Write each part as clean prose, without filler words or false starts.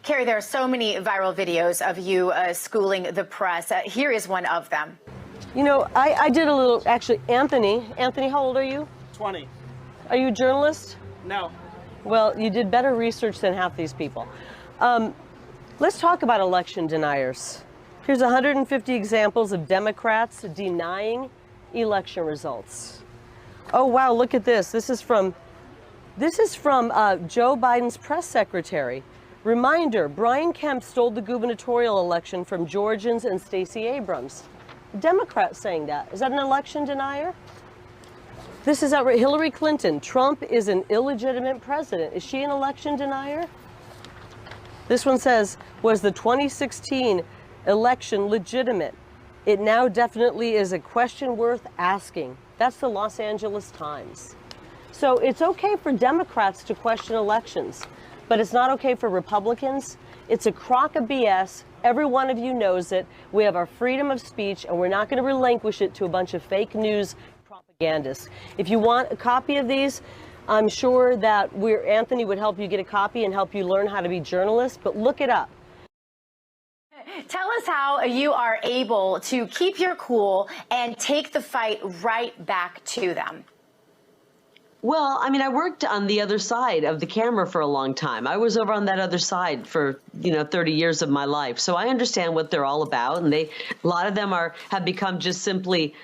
Carrie, there are so many viral videos of you schooling the press. Here is one of them. You know, I did a little, actually, Anthony, how old are you? 20. Are you a journalist? No. Well, you did better research than half these people. Let's talk about election deniers. Here's 150 examples of Democrats denying election results. Oh, wow, look at this. This is from Joe Biden's press secretary. Reminder, Brian Kemp stole the gubernatorial election from Georgians and Stacey Abrams. Democrats saying that. Is that an election denier? This is outright. Hillary Clinton. Trump is an illegitimate president. Is she an election denier? This one says, was the 2016 election legitimate? It now definitely is a question worth asking. That's the Los Angeles Times. So it's okay for Democrats to question elections, but it's not okay for Republicans. It's a crock of BS. Every one of you knows it. We have our freedom of speech, and we're not going to relinquish it to a bunch of fake news propagandists. If you want a copy of these, I'm sure that Anthony would help you get a copy and help you learn how to be journalists, but look it up. Tell us how you are able to keep your cool and take the fight right back to them. Well, I mean, I worked on the other side of the camera for a long time. I was over on that other side for, 30 years of my life. So I understand what they're all about. And a lot of them have become just simply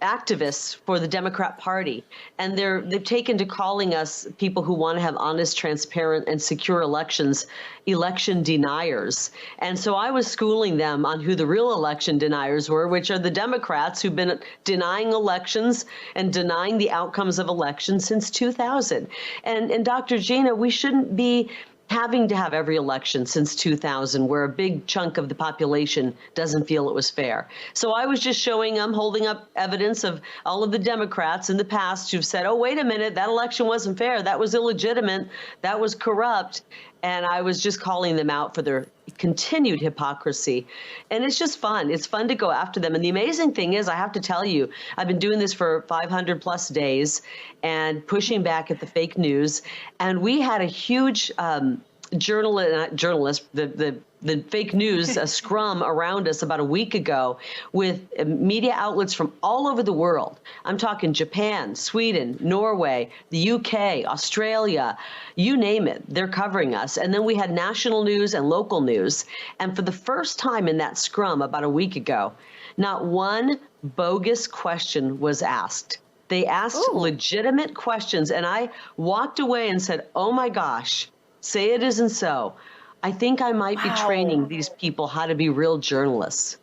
activists for the Democrat Party. And they've taken to calling us people who want to have honest, transparent, and secure elections, election deniers. And so I was schooling them on who the real election deniers were, which are the Democrats who've been denying elections and denying the outcomes of elections since 2000. And Dr. Gina, we shouldn't be having to have every election since 2000, where a big chunk of the population doesn't feel it was fair. So I was just showing them, holding up evidence of all of the Democrats in the past who've said, oh, wait a minute, that election wasn't fair. That was illegitimate. That was corrupt. And I was just calling them out for their continued hypocrisy. And it's just fun. It's fun to go after them. And the amazing thing is, I have to tell you, I've been doing this for 500 plus days and pushing back at the fake news. And we had a huge the fake news scrum around us about a week ago with media outlets from all over the world. I'm talking Japan, Sweden, Norway, the UK, Australia, you name it, they're covering us. And then we had national news and local news. And for the first time in that scrum about a week ago, not one bogus question was asked. They asked legitimate questions. And I walked away and said, oh my gosh, say it isn't so. I think I might be training these people how to be real journalists.